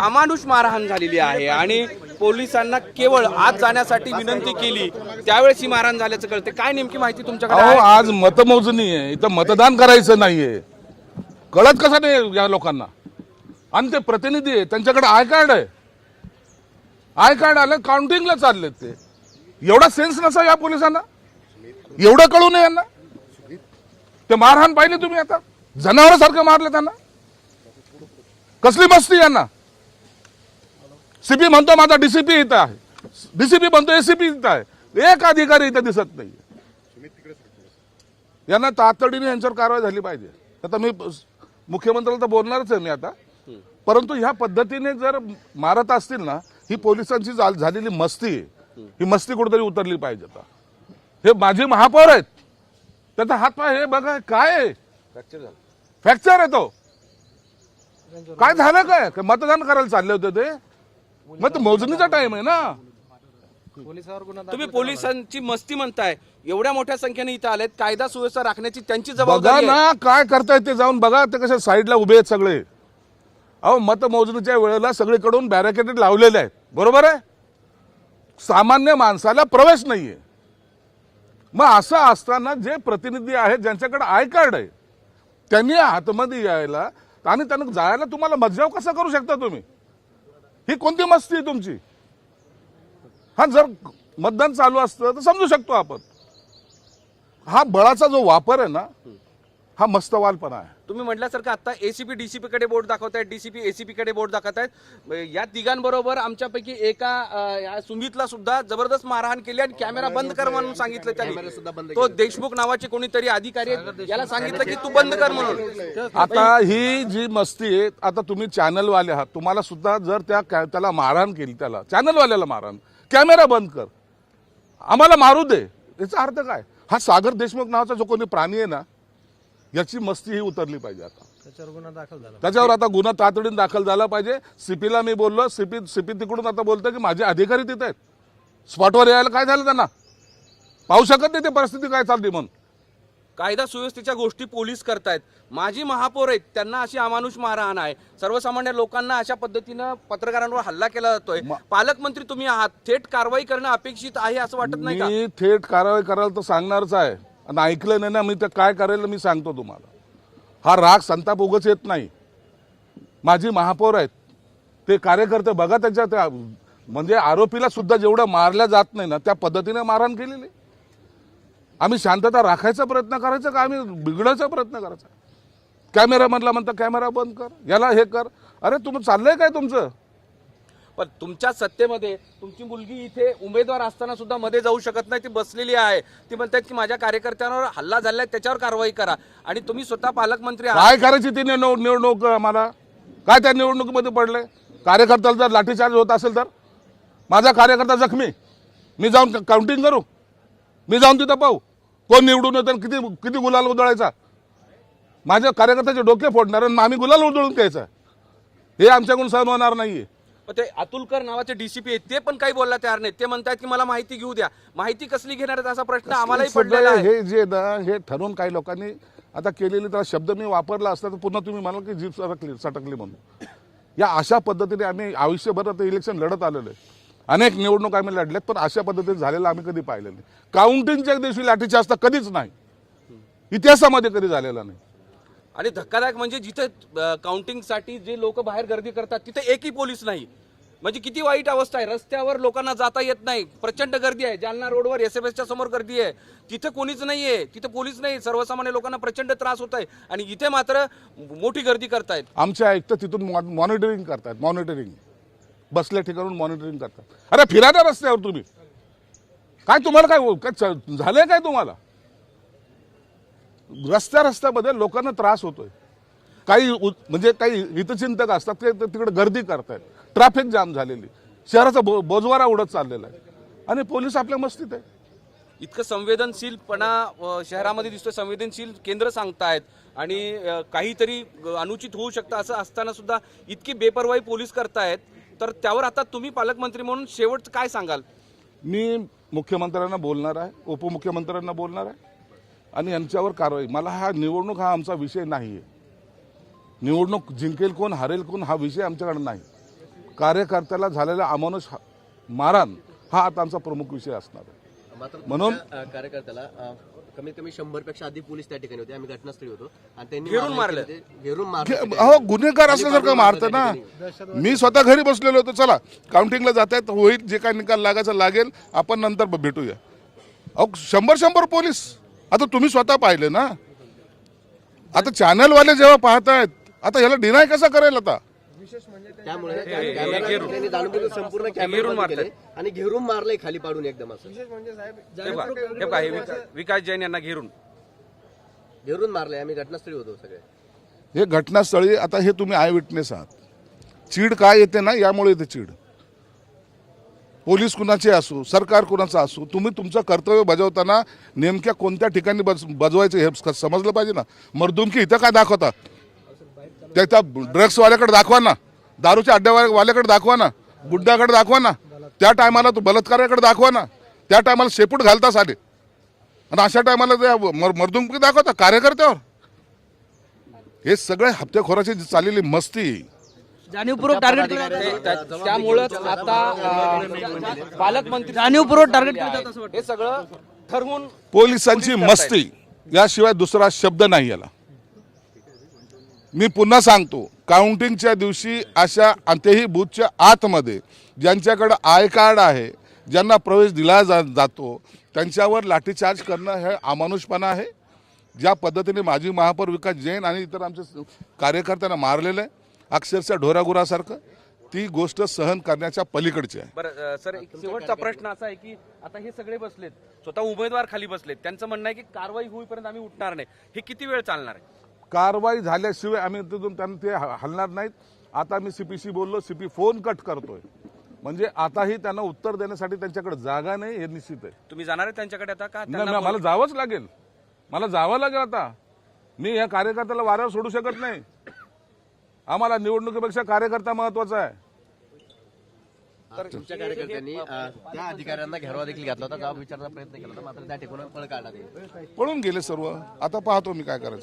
अमानुष मारहाण झालेली आहे आणि पोलिसांना केवळ आत जाण्यासाठी विनंती केली त्यावेळेस ही मारहाण झाल्याचं कळते। काय नेमकी माहिती तुमच्याकडे आहे? आज मतमोजणी आहे, इथं मतदान करायचं नाहीये, कळत कसं नाही या लोकांना? आणि ते प्रतिनिधी आहे, त्यांच्याकडे आय कार्ड आहे, आय कार्ड आलं काउंटिंगला चाललेत ते। एवढा सेन्स नसा या पोलिसांना? एवढं कळू नये यांना? ते मारहाण पाहिली तुम्ही? आता जनावरांसारखं मारलं त्यांना। कसली मस्ती यांना? सीपी म्हणतो माझा डीसीपी इथं आहे, डीसीपी म्हणतो एसीपी इथं आहे, एक अधिकारी इथं दिसत नाही। यांना तातडीने यांच्यावर कारवाई झाली पाहिजे। आता मी मुख्यमंत्र्याला तर बोलणारच आहे मी आता, परंतु ह्या पद्धतीने जर मारत असतील ना, ही पोलिसांची झालेली मस्ती आहे, ही मस्ती कुठेतरी उतरली पाहिजे। आता हे माझे महापौर आहेत, त्याचा हातपाय हे बघा काय आहे, फ्रॅक्चर आहे तो। काय झालं काय? मतदान करायला चालले होते ते? मग मोजणीचा टाइम आहे ना। तुम्ही पोलिसांची मस्ती म्हणताय, एवढ्या मोठ्या संख्येने इथं आलेत, कायदा सुव्यवस्था राखण्याची त्यांची बघा जबाबदारी आहे। ना काय करतायत ते, जाऊन बघा ते कशा साईडला उभे आहेत सगळे। अहो मतमोजणीच्या वेळेला सगळीकडून बॅरिकेड लावलेले आहेत, बरोबर आहे? सामान्य माणसाला प्रवेश नाहीये। मग असं असताना जे प्रतिनिधी आहेत ज्यांच्याकडे आय कार्ड आहे त्यांनी आतमध्ये यायला आणि त्यांना जायला तुम्हाला मज्जाव कसा करू शकता तुम्ही? ही कोणती मस्ती आहे तुमची? हा जर मतदान चालू असतं तर समजू शकतो आपण। हा बळाचा जो वापर आहे ना, हा मस्तवालपणा आहे। तुम्ही म्हटल्यासारखं आता एसीपी डीसीपी कडे बोट दाखवतायत, डीसीपी एसीपी कडे बोट दाखवतायत। या तिघांबरोबर आमच्यापैकी एका सुमितला सुद्धा जबरदस्त मारहाण केली आणि कॅमेरा बंद कर म्हणून सांगितलं त्यांनी। तो देशमुख नावाचे कोणीतरी अधिकारी याला सांगितलं की तू बंद कर म्हणून। आता ही जी मस्ती आहे, आता तुम्ही चॅनलवाले आहात, तुम्हाला सुद्धा जर त्याला मारहाण केली, त्याला चॅनलवाल्याला मारहाण, कॅमेरा बंद कर, आम्हाला मारू दे, याचा अर्थ काय? हा सागर देशमुख नावाचा जो कोणी प्राणी आहे ना, याची मस्ती ही उतरली पाहिजे। आता त्याच्यावर आता गुन्हा तातडीने दाखल झाला पाहिजे। सीपीला मी बोललो, सीपी तिकडून आता बोलतो की माझे अधिकारी तिथे आहेत, स्पॉटवर यायला काय झालं त्यांना? पाहू शकत नाही ते परिस्थिती काय चालली म्हणून। कायदा सुव्यवस्थेच्या गोष्टी पोलीस करतायत, माजी महापौर आहेत, त्यांना अशी अमानुष मारहाण आहे, सर्वसामान्य लोकांना अशा पद्धतीनं पत्रकारांवर हल्ला केला जातोय। पालकमंत्री तुम्ही आहात, थेट कारवाई करणं अपेक्षित आहे असं वाटत नाही का? मी थेट कारवाई करायला तर सांगणारच आहे, आणि ऐकलं नाही ना मी तर काय करेल मी सांगतो तुम्हाला। हा राग संताप उगाच येत नाही। माझी महापौर आहेत, ते कार्यकर्ते बघा त्यांच्या म्हणजे आरोपीला सुद्धा जेवढं मारल्या जात नाही ना त्या पद्धतीने मारहाण केलेली। आम्ही शांतता राखायचा प्रयत्न करायचा का आम्ही बिघडायचा प्रयत्न करायचा? कॅमेरामॅनला म्हणता कॅमेरा बंद कर, याला हे कर, अरे तुम्ही चाललंय काय तुमचं? पण तुमच्या सत्तेमध्ये तुमची मुलगी इथे उमेदवार असताना सुद्धा मध्ये जाऊ शकत नाही, ती बसलेली आहे, ती म्हणतात की माझ्या कार्यकर्त्यांवर हल्ला झालाय त्याच्यावर कारवाई करा, आणि तुम्ही स्वतः पालकमंत्री आहात। काय करायची ती निवडणूक? आम्हाला काय त्या निवडणुकीमध्ये पडलंय? कार्यकर्त्याला जर लाठीचार्ज होत असेल तर माझा कार्यकर्ता जखमी, मी जाऊन काउंटिंग करू? मी जाऊन तिथं पाहू कोण निवडून येतं, किती किती गुलाल उधळायचा? माझ्या कार्यकर्त्याचे डोके फोडणार आणि आम्ही गुलाल उधळून घ्यायचा, हे आमच्याकडून सहन होणार नाहीये। ते अतुलकर नावाचे डीसीपी आहेत, ते पण काही बोलला तयार नाही, ते म्हणतात की मला माहिती घेऊ द्या। माहिती कसली घेणार आहेत असा प्रश्न आम्हालाही पडलेला आहे। हे जे ना हे ठरवून काही लोकांनी आता केलेली, तर शब्द मी वापरला असता तर पुन्हा तुम्ही म्हणाल की जीभ सटकली म्हणून। या अशा पद्धतीने आम्ही आयुष्यभर आता इलेक्शन लढत आलेलो आहे, अनेक निवडणूक आम्ही लढल्यात, पण अशा पद्धतीने झालेलं आम्ही कधी पाहिलेलं नाही। काउंटिंगच्या दिवशी लाठीचार्ज कधीच नाही, इतिहासामध्ये कधी झालेला नाही। आणि धक्कादायक म्हणजे जिथे काउंटिंगसाठी जे लोक बाहेर गर्दी करतात तिथे एकही पोलीस नाही, म्हणजे किती वाईट अवस्था आहे। रस्त्यावर लोकांना जाता येत नाही, प्रचंड गर्दी आहे। जालना रोडवर एसएमएसच्या समोर गर्दी आहे, तिथे कोणीच नाहीये, तिथे पोलीस नाही, सर्वसामान्य लोकांना प्रचंड त्रास होत आहे, आणि इथे मात्र मोठी गर्दी करतायत। आमचे आयुक्त तिथून मॉनिटरिंग करतात, मॉनिटरिंग बसल्या ठिकाणून मॉनिटरिंग करतात। अरे फिरा ना रस्त्यावर तुम्ही, काय तुम्हाला काय झालंय काय तुम्हाला? रस्त्यामध्ये लोकांना त्रास होतोय, काही म्हणजे काही हितचिंतक असतात ते तिकडे गर्दी करतायत, ट्रॅफिक जाम झालेली, शहराचा बोजवारा उडत चाललेला आहे, आणि पोलीस आपल्या मस्तीत आहे। इतकं संवेदनशीलपणा शहरामध्ये दिसतोय, संवेदनशील केंद्र सांगतायत, आणि काहीतरी अनुचित होऊ शकतं असं असताना सुद्धा इतकी बेपर्वाई पोलीस करतायत, तर त्यावर आता तुम्ही पालकमंत्री म्हणून शेवट काय सांगाल? मी मुख्यमंत्र्यांना बोलणार आहे, उपमुख्यमंत्र्यांना बोलणार आहे, आणि यांच्यावर कारवाई। मला हा निवडणूक हा आमचा विषय नाही आहे, निवडणूक जिंकेल कोण हरेल कोण हा विषय आमच्याकडे नाही। कार्यकर्त्याला झालेला अमानुष मारहाण हा आता आमचा प्रमुख विषय असणार आहे. मात्र म्हणून तुमच्या, कार्यकर्त्याला कमीत कमी 100 पेक्षा अधिक पोलीस त्या ठिकाणी होते. आम्ही घटनास्थळी होतो आणि त्यांनी घेरून मारलं. घेरून मारलं. अहो गुन्हेगार असल्यासारखं मारतं ना. मी स्वतः घरी बसलेलो होतो, चला काउंटिंगला जात आहेत, होईल जे काय निकाल लागायचा लागेल, आपण नंतर भेटूया. अहो 100 पोलीस आता तुम्ही स्वतः पाहिले ना. आता चॅनलवाले जेव्हा पाहतायत, आता ह्याला डिनाय कसा करेल आता. त्यामुळे त्यांनी जाणून संपूर्ण कॅमेरा बंद केले आणि घेरून मारलंय खाली पाडून एकदम असं. हे बघा, विकास जैन यांना घेरून मारलंय. आम्ही घटनास्थळी होतो सगळे. हे घटनास्थळी आता हे तुम्ही आय विटनेस आहात. चीड काय येते ना, यामुळे येते चीड. पोलीस कुणाचे असो, सरकार कुणाचं असो, तुम्ही तुमचं कर्तव्य बजावताना नेमक्या कोणत्या ठिकाणी बजवायचं हे समजलं पाहिजे ना. मर्दुमकी इथं काय दाखवता, त्या ड्रग्सवाल्याकडे दाखवा ना, दारूच्या अड्ड्यावाल्याकडे दाखवा ना, गुड्ड्याकडे दाखवा ना, त्या टायमाला तो बलात्काराकडे दाखवा ना, त्या टायमाला शेपूट घालता साले, आणि अशा टायमाला त्या मर्दुमकी दाखवता कार्यकर्त्यावर. हे सगळे हप्तेखोराची जी चाललेली मस्ती. जाणीवपूर्वक टार्गेट त्यामुळेच आता पालकमंत्री जाणीवपूर्वक टार्गेट केलं जातं असं वाटतं. हे सगळं ठरवून पोलिसांची मस्ती याशिवाय दुसरा शब्द नाही याला. मी पुन्हा सांगतो, काउंटिंगच्या दिवशी अशा तेही बूथच्या आतमध्ये ज्यांच्याकडे आय कार्ड आहे, ज्यांना प्रवेश दिला जातो, त्यांच्यावर लाठीचार्ज करणं हे अमानुषपणा आहे. ज्या पद्धतीने माजी महापौर विकास जैन आणि इतर आमच्या कार्यकर्त्यांना मारलेलं आहे अक्षरशः ढोरागुरासारखं, ती गोष्ट सहन करण्याच्या पलीकडची आहे. बरं सर, एक शेवटचा प्रश्न असा आहे की आता हे सगळे बसलेत, स्वतः उमेदवार खाली बसलेत, त्यांचं म्हणणं आहे की कारवाई होईपर्यंत आम्ही उठणार नाही. हे किती वेळ चालणार आहे? कारवाई झाल्याशिवाय आम्ही तिथून त्यांना ते हलणार नाहीत. आता मी सीपीशी बोललो, सीपी फोन कट करतोय, म्हणजे आताही त्यांना उत्तर देण्यासाठी त्यांच्याकडे जागा नाही, हे निश्चित आहे. तुम्ही जाणार आहे त्यांच्याकडे आता का? नाही, मला जावंच लागेल, मला जावं लागेल. आता मी या कार्यकर्त्याला वाऱ्यावर सोडू शकत नाही. आम्हाला निवडणुकीपेक्षा कार्यकर्ता महत्वाचा आहे. तर तुमच्या कार्यकर्त्यांनी त्या अधिकाऱ्यांना घेरावा देखील घातला होता, जबाब विचारण्याचा प्रयत्न केला होता, मात्र त्या ठिकाणी पळ काढला. पळून गेले सर्व. आता पाहतो मी काय करायचं.